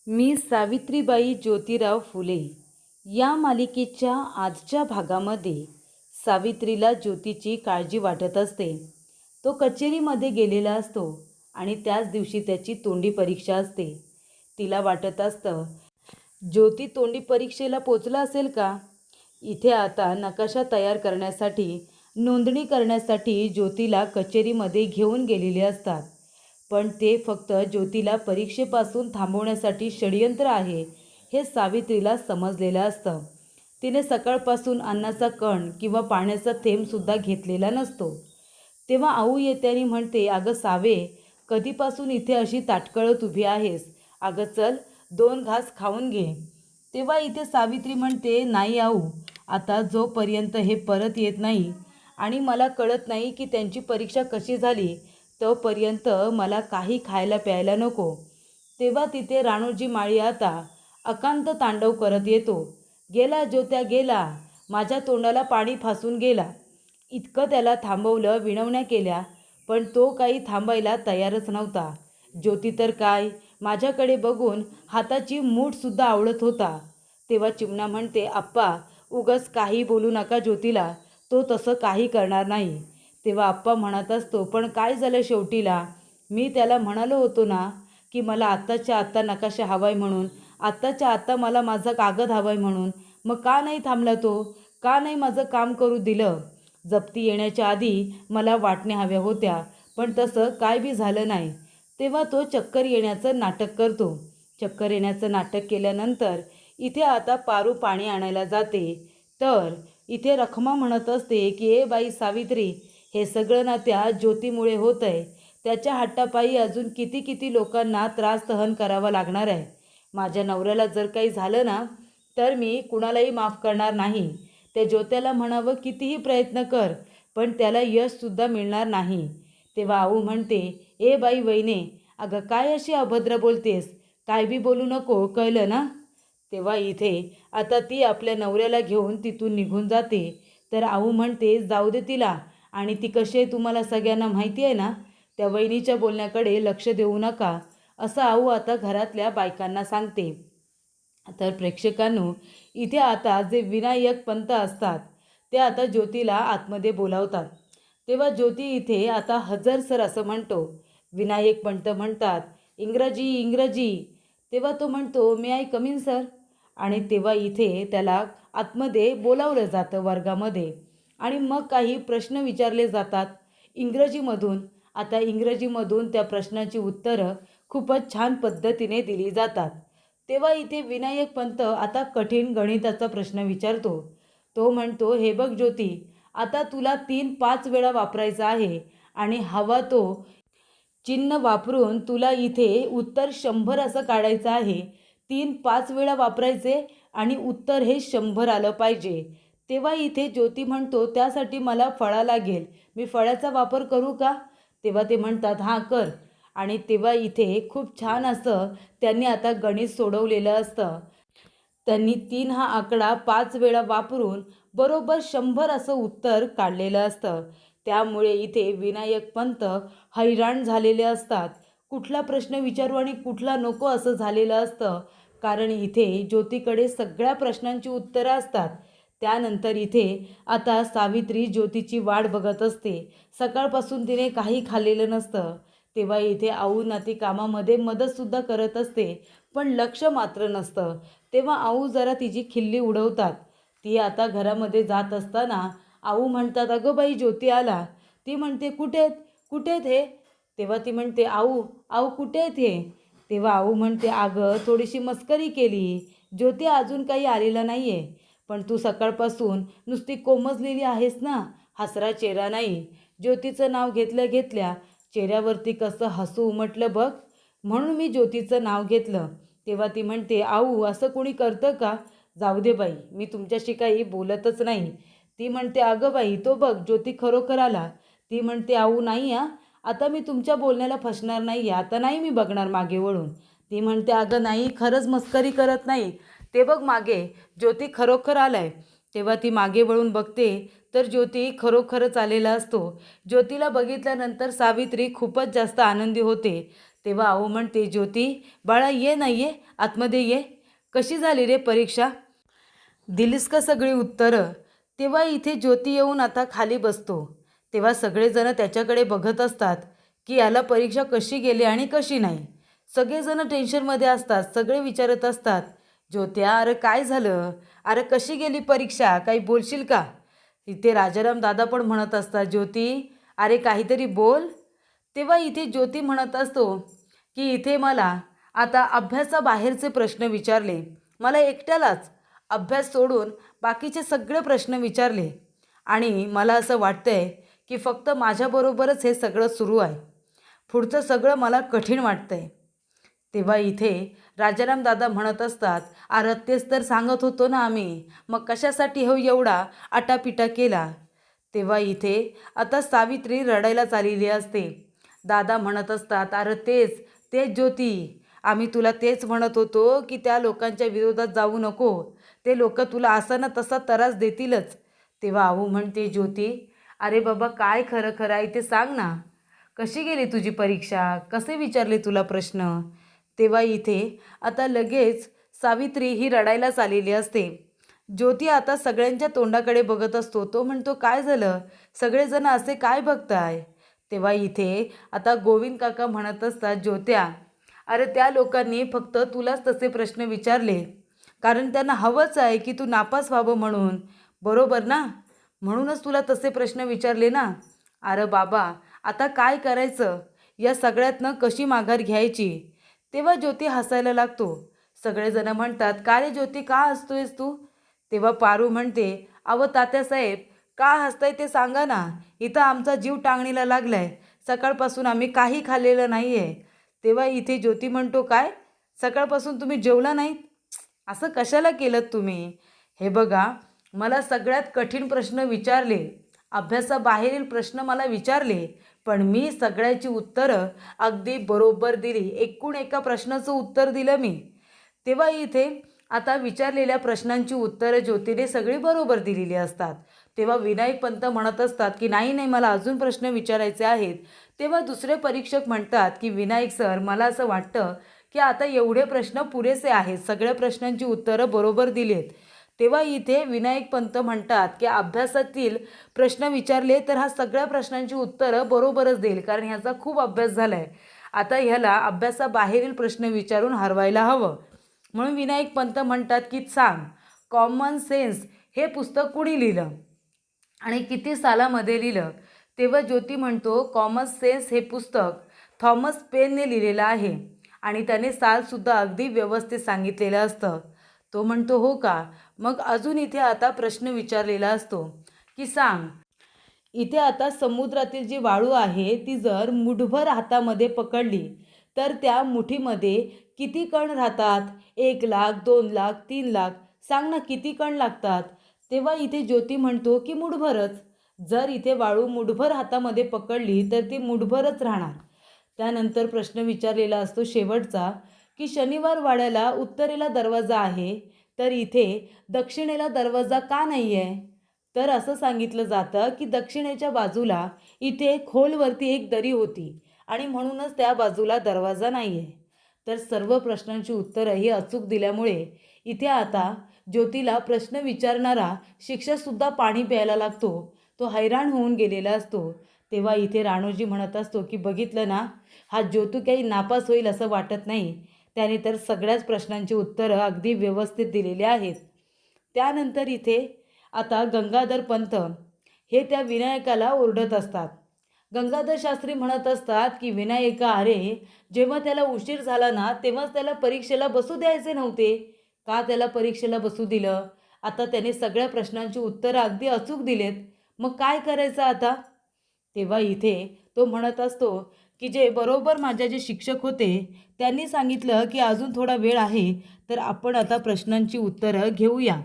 मी सावित्रीबाई ज्योतिराव फुले या मालिकेच्या आजच्या भागामध्ये सावित्रीला ज्योतीची काळजी वाटत असते. तो कचेरीमध्ये गेलेला असतो आणि त्याच दिवशी त्याची तोंडी परीक्षा असते. तिला वाटत असतं ज्योती तोंडी परीक्षेला पोचला असेल का. इथे आता नकाशा तयार करण्यासाठी नोंदणी करण्यासाठी ज्योतीला कचेरीमध्ये घेऊन गेलेले असतात. पण ते फक्त ज्योतीला परीक्षेपासून थांबवण्यासाठी षडयंत्र आहे हे सावित्रीला समजलेलं असतं. तिने सकाळपासून अन्नाचा कण किंवा पाण्याचा थेंबसुद्धा घेतलेला नसतो. तेव्हा आऊ येते आणि म्हणते, अगं सावे, कधीपासून इथे अशी ताटकळत उभी आहेस? अगं चल, 2 घास खाऊन घे. तेव्हा इथे सावित्री म्हणते, नाही आऊ, आता जोपर्यंत हे परत येत नाही आणि मला कळत नाही की त्यांची परीक्षा कशी झाली तोपर्यंत मला काही खायला प्यायला नको. तेव्हा तिथे राणोजी माळी आता अकांत तांडव करत येतो. गेला ज्योत्या गेला, माझ्या तोंडाला पाणी फासून गेला. इतकं त्याला थांबवलं, विनवण्या केल्या, पण तो काही थांबायला तयारच नव्हता. ज्योती तर काय, माझ्याकडे बघून हाताची मूठसुद्धा आवळत होता. तेव्हा चिमणा म्हणते, आप्पा, उगाच काही बोलू नका ज्योतीला, तो तसं काही करणार नाही. तेव्हा आप्पा म्हणत असतो, पण काय झालं शेवटीला? मी त्याला म्हणालो होतो ना की मला आत्ताच्या आत्ता नकाशा हवाय म्हणून, आत्ताच्या आत्ता मला माझा कागद हवाय म्हणून. मग का नाही थांबला तो? का नाही माझं काम करू दिलं? जप्ती येण्याच्या आधी मला वाटण्या हव्या होत्या, पण तसं काय बी झालं नाही. तेव्हा तो चक्कर येण्याचं नाटक करतो. चक्कर येण्याचं नाटक केल्यानंतर इथे आता पारू पाणी आणायला जाते. तर इथे रखमा म्हणत असते की ए बाई सावित्री, हे सगळं ना त्या ज्योतीमुळे होत आहे. त्याच्या हट्टापायी अजून किती किती लोकांना त्रास सहन करावा लागणार आहे. माझ्या नवऱ्याला जर काही झालं ना तर मी कुणालाही माफ करणार नाही. त्या ज्योत्याला म्हणावं कितीही प्रयत्न कर, पण त्याला यशसुद्धा मिळणार नाही. तेव्हा आऊ म्हणते, ए बाई वैने, अगं काय अशी अभद्र बोलतेस? काय बी बोलू नको, कळलं ना? तेव्हा इथे आता ती आपल्या नवऱ्याला घेऊन तिथून निघून जाते. तर आऊ म्हणते, जाऊ दे तिला, आणि ती कशी आहे तुम्हाला सगळ्यांना माहिती आहे ना. त्या वहिनीच्या बोलण्याकडे लक्ष देऊ नका, असं आऊ आता घरातल्या बायकांना सांगते. तर प्रेक्षकांनो, इथे आता जे विनायक पंत असतात ते आता ज्योतीला आतमध्ये बोलावतात. तेव्हा ज्योती इथे आता हजर सर असं म्हणतो. विनायक पंत म्हणतात, इंग्रजी इंग्रजी. तेव्हा तो म्हणतो, मे आय कम इन सर. आणि तेव्हा इथे त्याला आतमध्ये बोलावलं जातं वर्गामध्ये आणि मग काही प्रश्न विचारले जातात इंग्रजीमधून. आता इंग्रजीमधून त्या प्रश्नाची उत्तरं खूपच छान पद्धतीने दिली जातात. तेव्हा इथे विनायक पंत आता कठीण गणिताचा प्रश्न विचारतो. तो म्हणतो, हे बघ ज्योती, आता तुला 3-5 वेळा वापरायचा आहे आणि हवा तो चिन्ह वापरून तुला इथे उत्तर 100 असं काढायचं आहे. 3-5 वेळा वापरायचे आणि उत्तर हे 100 आलं पाहिजे. तेव्हा इथे ज्योती म्हणतो, त्यासाठी मला फळा लागेल, मी फळ्याचा वापर करू का? तेव्हा ते म्हणतात, हां कर. आणि तेव्हा इथे खूप छान असं त्यांनी आता गणित सोडवलेलं असतं. त्यांनी 3 हा आकडा 5 वेळा वापरून बरोबर 100 असं उत्तर काढलेलं असतं. त्यामुळे इथे विनायक पंत हैराण झालेले असतात. कुठला प्रश्न विचारू आणि कुठला नको असं झालेलं असतं. कारण इथे ज्योतीकडे सगळ्या प्रश्नांची उत्तरं असतात. त्यानंतर इथे आता सावित्री ज्योतीची वाट बघत असते. सकाळपासून तिने काही खाल्लेलं नसतं. तेव्हा इथे आऊ ना ती कामामध्ये मदतसुद्धा करत असते, पण लक्ष मात्र नसतं. तेव्हा आऊ जरा तिची खिल्ली उडवतात. ती आता घरामध्ये जात असताना आऊ म्हणतात, अगं बाई ज्योती आला. ती म्हणते, कुठे आहेत, कुठे आहेत हे? तेव्हा ती म्हणते, आऊ आऊ कुठे आहेत हे? तेव्हा आऊ म्हणते, अगं थोडीशी मस्करी केली, ज्योती अजून काही आलेला नाही आहे. पण तू सकाळपासून नुसती कोमजलेली आहेस ना, हसरा चेहरा नाही. ज्योतीचं नाव घेतल्या घेतल्या चेहऱ्यावरती कसं हसू उमटलं बघ, म्हणून मी ज्योतीचं नाव घेतलं. तेव्हा ती म्हणते, आऊ असं कोणी करतं का? जाऊ दे बाई, मी तुमच्याशी काही बोलतच नाही. ती म्हणते, अगं बाई तो बघ ज्योती खरोखर आला. ती म्हणते, आऊ नाही हा, आता मी तुमच्या बोलण्याला फसणार नाही, आता नाही मी बघणार मागे वळून. ती म्हणते, अगं नाही, खरंच मस्करी करत नाही, ते बघ मागे ज्योती खरोखर आलाय. तेव्हा ती मागे वळून बघते तर ज्योती खरोखरच आलेला असतो. ज्योतीला बघितल्यानंतर सावित्री खूपच जास्त आनंदी होते. तेव्हा आऊ म्हणते, ज्योती बाळा ये ना, ये आतमध्ये ये. कशी झाली रे परीक्षा? दिलीस का सगळी उत्तरं? तेव्हा इथे ज्योती येऊन आता खाली बसतो. तेव्हा सगळेजण त्याच्याकडे बघत असतात की याला परीक्षा कशी गेली आणि कशी नाही. सगळेजण टेन्शनमध्ये असतात. सगळे विचारत असतात, ज्योत्या अरे काय झालं, अरे कशी गेली परीक्षा, काही बोलशील का? इथे राजाराम दादा पण म्हणत असतात, ज्योती अरे काहीतरी बोल. तेव्हा इथे ज्योती म्हणत असतो की इथे मला आता अभ्यासाबाहेरचे प्रश्न विचारले, मला एकट्यालाच अभ्यास सोडून बाकीचे सगळे प्रश्न विचारले आणि मला असं वाटतंय की फक्त माझ्याबरोबरच हे सगळं सुरू आहे. पुढचं सगळं मला कठीण वाटतंय. तेव्हा इथे राजाराम दादा म्हणत असतात, अरे तेच तर सांगत होतो ना आम्ही, मग कशासाठी हो एवढा आटापिटा केला? तेव्हा इथे आता सावित्री रडायला चाललेली असते. दादा म्हणत असतात, अरे तेच तेच ज्योती, आम्ही तुला तेच म्हणत होतो की त्या लोकांच्या विरोधात जाऊ नको, ते लोक तुला असा ना तसा त्रास देतीलच. तेव्हा आऊ म्हणते, ज्योती अरे बाबा काय खरं खरं आहे ते सांग ना, कशी गेली तुझी परीक्षा, कसे विचारले तुला प्रश्न? तेव्हा इथे आता लगेच सावित्री ही रडायलाच आलेली असते. ज्योती आता सगळ्यांच्या तोंडाकडे बघत असतो. तो म्हणतो, काय झालं, सगळेजण असे काय बघताय? तेव्हा इथे आता गोविंद काका म्हणत असतात, ज्योत्या अरे त्या लोकांनी फक्त तुलाच तसे प्रश्न विचारले कारण त्यांना हवंच आहे की तू नापास व्हावं म्हणून, बरोबर ना? म्हणूनच तुला तसे प्रश्न विचारले ना. अरे बाबा आता काय करायचं, या सगळ्यातनं कशी माघार घ्यायची? तेव्हा ज्योती हसायला लागतो. सगळेजण म्हणतात, का रे ज्योती का हसतोयस तू? तेव्हा पारू म्हणते, अहो तात्यासाहेब का हसताय ते सांगा ना, इथं आमचा जीव टांगणीला लागलाय, सकाळपासून आम्ही काही खाल्लेलं नाही आहे. तेव्हा इथे ज्योती म्हणतो, काय सकाळपासून तुम्ही जेवला नाहीत? असं कशाला केलं तुम्ही? हे बघा, मला सगळ्यात कठीण प्रश्न विचारले, अभ्यासाबाहेरील प्रश्न मला विचारले, पण मी सगळ्याची उत्तरं अगदी बरोबर दिली. एकूण एका प्रश्नाचं उत्तर दिलं मी. तेव्हा इथे आता विचारलेल्या प्रश्नांची उत्तरं ज्योतीने सगळी बरोबर दिलेली असतात. तेव्हा विनायक पंत म्हणत असतात की नाही नाही, मला अजून प्रश्न विचारायचे आहेत. तेव्हा दुसरे परीक्षक म्हणतात की विनायक सर, मला असं वाटतं की आता एवढे प्रश्न पुरेसे आहेत, सगळ्या प्रश्नांची उत्तरं बरोबर दिलीत. तेव्हा इथे विनायक पंत म्हणतात की अभ्यासातील प्रश्न विचारले तर हा सगळ्या प्रश्नांची उत्तरं बरोबरच देईल, कारण ह्याचा खूप अभ्यास झाला आहे. आता ह्याला अभ्यासाबाहेरील प्रश्न विचारून हरवायला हवं. म्हणून विनायक पंत म्हणतात की सांग, कॉमन सेन्स हे पुस्तक कुणी लिहिलं आणि किती सालामध्ये लिहिलं? तेव्हा ज्योती म्हणतो, कॉमन सेन्स हे पुस्तक थॉमस पेनने लिहिलेलं आहे आणि त्याने सालसुद्धा अगदी व्यवस्थित सांगितलेलं असतं. तो म्हणतो, हो का? मग अजून इथे आता प्रश्न विचारलेला असतो की सांग, इथे आता समुद्रातील जी वाळू आहे ती जर मुठभर हातामध्ये पकडली तर त्या मुठीमध्ये किती कण राहतात? 1,00,000, 2,00,000, 3,00,000, सांग ना किती कण लागतात? तेव्हा इथे ज्योती म्हणतो की मुठभरच. जर इथे वाळू मुठभर हातामध्ये पकडली तर ती मुठभरच राहणार. त्यानंतर प्रश्न विचारलेला असतो शेवटचा की शनिवार वाड्याला उत्तरेला दरवाजा आहे तर इथे दक्षिणेला दरवाजा का नाही आहे? तर असं सांगितलं जातं की दक्षिणेच्या बाजूला इथे खोलवरती एक दरी होती आणि म्हणूनच त्या बाजूला दरवाजा नाही आहे. तर सर्व प्रश्नांची उत्तरं ही अचूक दिल्यामुळे इथे आता ज्योतीला प्रश्न विचारणारा शिक्षकसुद्धा पाणी प्यायला लागतो. तो हैराण होऊन गेलेला असतो. तेव्हा इथे राणोजी म्हणत असतो की बघितलं ना, हा ज्योतू काही नापास होईल असं वाटत नाही. त्याने तर सगळ्याच प्रश्नांची उत्तरं अगदी व्यवस्थित दिलेली आहेत. त्यानंतर इथे आता गंगाधर पंत हे त्या विनायकाला ओरडत असतात. गंगाधर शास्त्री म्हणत असतात की विनायका अरे, जेव्हा त्याला उशीर झाला ना तेव्हाच त्याला परीक्षेला बसू द्यायचे नव्हते, का त्याला परीक्षेला बसू दिलं? आता त्याने सगळ्या प्रश्नांची उत्तरं अगदी अचूक दिलेत, मग काय करायचं आता? तेव्हा इथे तो म्हणत असतो की जे बरोबर माझे जे शिक्षक होते त्यांनी सांगितलं की अजून थोडा वेळ आहे तर आपण आता प्रश्नांची उत्तरं घेऊया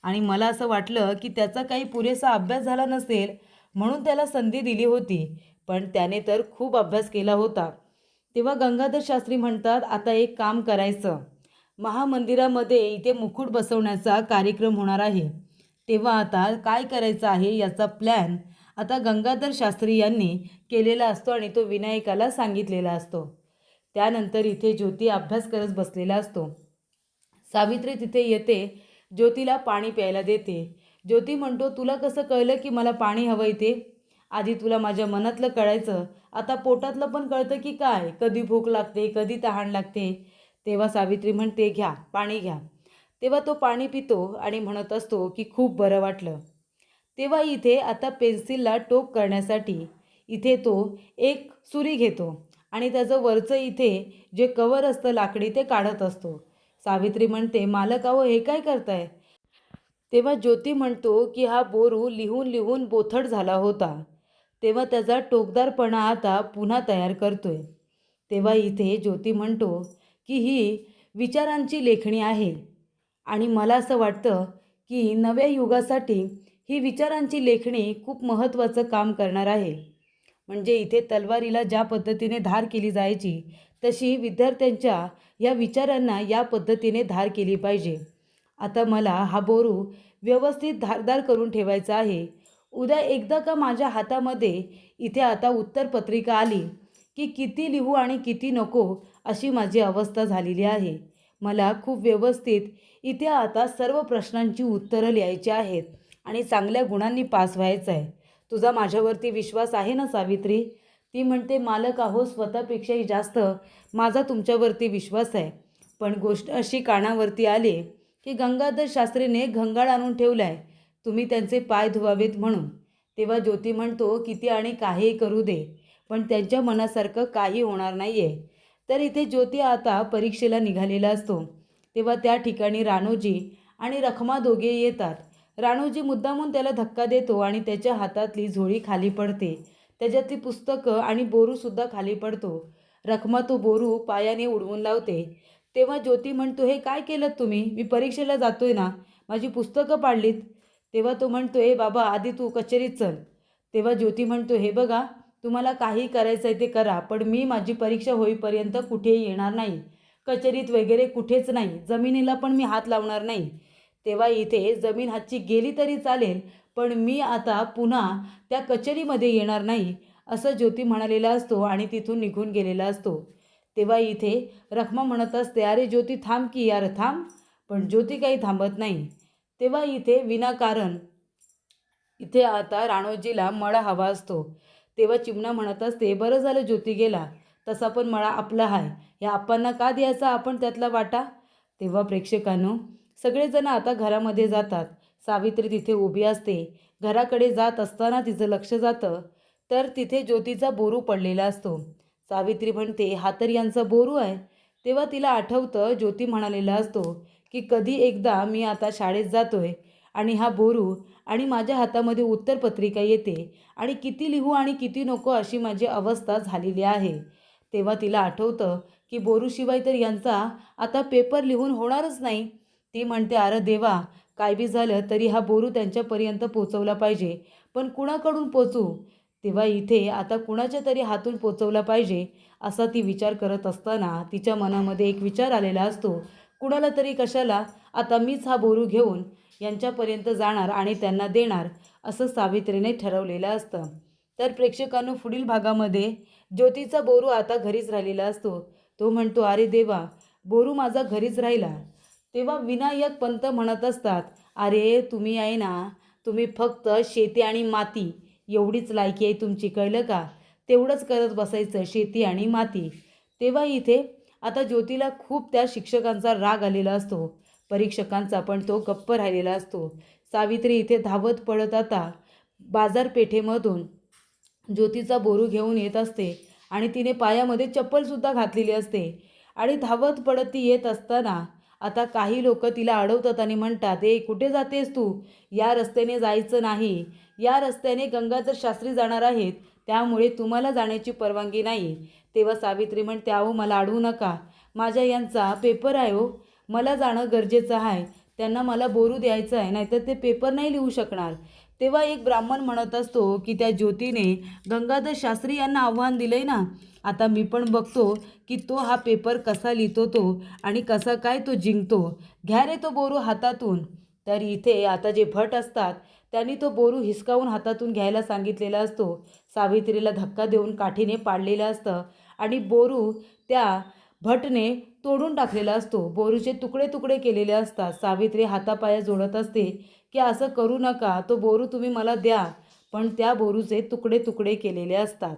आणि मला असं वाटलं की त्याचा काही पुरेसा अभ्यास झाला नसेल म्हणून त्याला संधी दिली होती, पण त्याने तर खूप अभ्यास केला होता. तेव्हा गंगाधर शास्त्री म्हणतात, आता एक काम करायचं, महामंदिरामध्ये इथे मुकुट बसवण्याचा कार्यक्रम होणार आहे. तेव्हा आता काय करायचं आहे याचा प्लॅन आता गंगाधर शास्त्री यांनी केलेला असतो आणि तो विनायकाला सांगितलेला असतो. त्यानंतर इथे ज्योती अभ्यास करत बसलेला असतो. सावित्री तिथे येते, ज्योतीला पाणी प्यायला देते. ज्योती म्हणतो, तुला कसं कळलं की मला पाणी हवं इथे? आधी तुला माझ्या मनातलं कळायचं, आता पोटातलं पण कळतं की काय? कधी भूक लागते, कधी तहान लागते. तेव्हा सावित्री म्हणते, घ्या पाणी घ्या. तेव्हा तो पाणी पितो आणि म्हणत असतो की खूप बरं वाटलं. तेव्हा इथे आता पेन्सिलला टोक करण्यासाठी इथे तो एक सुरी घेतो आणि त्याचं वरचं इथे जे कवर असतं लाकडी ते काढत असतो. सावित्री म्हणते, मालक अहो हे काय करताय? तेव्हा ज्योती म्हणतो की हा बोरू लिहून लिहून बोथट झाला होता, तेव्हा त्याचा टोकदारपणा आता पुन्हा तयार करतोय. तेव्हा इथे ज्योती म्हणतो की ही विचारांची लेखणी आहे आणि मला असं वाटतं की नव्या युगासाठी ही विचारांची लेखणी खूप महत्त्वाचं काम करणार आहे. म्हणजे इथे तलवारीला ज्या पद्धतीने धार केली जायची, तशी विद्यार्थ्यांच्या या विचारांना या पद्धतीने धार केली पाहिजे. आता मला हा बोरू व्यवस्थित धारदार करून ठेवायचा आहे. उद्या एकदा का माझ्या हातामध्ये इथे आता उत्तरपत्रिका आली की किती लिहू आणि किती नको अशी माझी अवस्था झालेली आहे. मला खूप व्यवस्थित इथे आता सर्व प्रश्नांची उत्तरं लिहायची आहेत आणि चांगल्या गुणांनी पास व्हायचं आहे. तुझा माझ्यावरती विश्वास आहे ना सावित्री? ती म्हणते, मालक अहो स्वतःपेक्षाही जास्त माझा तुमच्यावरती विश्वास आहे. पण गोष्ट अशी कानावरती आली की गंगाधर शास्त्रीने घंगाळ आणून ठेवलाय, तुम्ही त्यांचे पाय धुवावेत म्हणून. तेव्हा ज्योती म्हणतो, किती आणि काहीही करू दे, पण त्यांच्या मनासारखं काही होणार नाही आहे. तर इथे ज्योती आता परीक्षेला निघालेला असतो. तेव्हा त्या ठिकाणी राणोजी आणि रखमा दोघे येतात. राणोजी मुद्दामून त्याला धक्का देतो आणि त्याच्या हातातली झोळी खाली पडते. त्याच्यातली पुस्तकं आणि बोरूसुद्धा खाली पडतो. रखमा तो बोरू पायाने उडवून लावते. तेव्हा ज्योती म्हणतो, हे काय केलं तुम्ही? मी परीक्षेला जातोय ना, माझी पुस्तकं पाडलीत. तेव्हा तो म्हणतो, हे बाबा आधी तू कचेरीत चल. तेव्हा ज्योती म्हणतो, हे बघा तुम्हाला काही करायचं आहे ते करा, पण मी माझी परीक्षा होईपर्यंत कुठेही येणार नाही. कचेरीत वगैरे कुठेच नाही, जमिनीला पण मी हात लावणार नाही. तेव्हा इथे जमीन हातची गेली तरी चालेल, पण मी आता पुन्हा त्या कचेरीमध्ये येणार नाही, असं ज्योती म्हणालेला असतो आणि तिथून निघून गेलेला असतो. तेव्हा इथे रखमा म्हणत असते, अरे ज्योती थांब की यार थांब. पण ज्योती काही थांबत नाही. तेव्हा इथे विनाकारण इथे आता राणोजीला मळा हवा असतो. तेव्हा चिमणा म्हणत असते, बरं झालं ज्योती गेला, तसा पण मळा आपला आहे, या आप्पांना का द्यायचा आपण त्यातला वाटा? तेव्हा प्रेक्षकांनो सगळेजण आता घरामध्ये जातात. सावित्री तिथे उभी असते. घराकडे जात असताना तिचं लक्ष जातं, तर तिथे ज्योतीचा बोरू पडलेला असतो. सावित्री म्हणते, हा तर यांचा बोरू आहे. तेव्हा तिला आठवतं ज्योती म्हणालेला असतो की कधी एकदा मी आता शाळेत जातोय आणि हा बोरू आणि माझ्या हातामध्ये उत्तरपत्रिका येते आणि किती लिहू आणि किती नको अशी माझी अवस्था झालेली आहे. तेव्हा तिला आठवतं की बोरूशिवाय तर यांचा आता पेपर लिहून होणारच नाही. ती म्हणते, अरे देवा, काय बी झालं तरी हा बोरू त्यांच्यापर्यंत पोचवला पाहिजे, पण कुणाकडून पोचू? तेव्हा इथे आता कुणाच्या तरी हातून पोचवला पाहिजे असा ती विचार करत असताना तिच्या मनामध्ये एक विचार आलेला असतो, कुणाला तरी कशाला, आता मीच हा बोरू घेऊन यांच्यापर्यंत जाणार आणि त्यांना देणार, असं सावित्रीने ठरवलेलं असतं. तर प्रेक्षकांनो पुढील भागामध्ये ज्योतीचा बोरू आता घरीच राहिलेला असतो. तो म्हणतो, अरे देवा, बोरू माझा घरीच राहिला. तेव्हा विनायक पंत म्हणत असतात, अरे तुम्ही आहे ना, तुम्ही फक्त शेती आणि माती एवढीच लायकी आहे तुमची, कळलं का? तेवढंच करत बसायचं, शेती आणि माती. तेव्हा इथे आता ज्योतीला खूप त्या शिक्षकांचा राग आलेला असतो, परीक्षकांचा, पण तो गप्प राहिलेला असतो. सावित्री इथे धावत पडत आता बाजारपेठेमधून ज्योतीचा बोरू घेऊन येत असते आणि तिने पायामध्ये चप्पलसुद्धा घातलेली असते आणि धावत पडत ती येत असताना आता काही लोक तिला अडवतात आणि म्हणतात, ए कुठे जातेस तू? या रस्त्याने जायचं नाही, या रस्त्याने गंगाधर शास्त्री जाणार आहेत, त्यामुळे तुम्हाला जाण्याची परवानगी नाही. तेव्हा सावित्री म्हणते, अहो मला अडवू नका, माझ्या यांचा पेपर आहे हो, मला जाणं गरजेचं आहे, त्यांना मला बोरू द्यायचं आहे, नाहीतर ते पेपर नाही लिहू शकणार. तेव्हा एक ब्राह्मण म्हणत असतो की त्या ज्योतीने गंगाधर शास्त्री यांना आव्हान दिलंय ना, आता मी पण बघतो की तो हा पेपर कसा लिहितो तो आणि कसा काय तो जिंकतो, घ्या रे तो बोरू हातातून. तर इथे आता जे भट असतात त्यांनी तो बोरू हिसकावून हातातून घ्यायला सांगितलेला असतो. सावित्रीला धक्का देऊन काठीने पाडलेलं असतं आणि बोरू त्या भटने तोडून टाकलेला असतो. बोरूचे तुकडे तुकडे केलेले असतात. सावित्री हातापाया जोडत असते की असं करू नका, तो बोरू तुम्ही मला द्या, पण त्या बोरूचे तुकडे तुकडे केलेले असतात.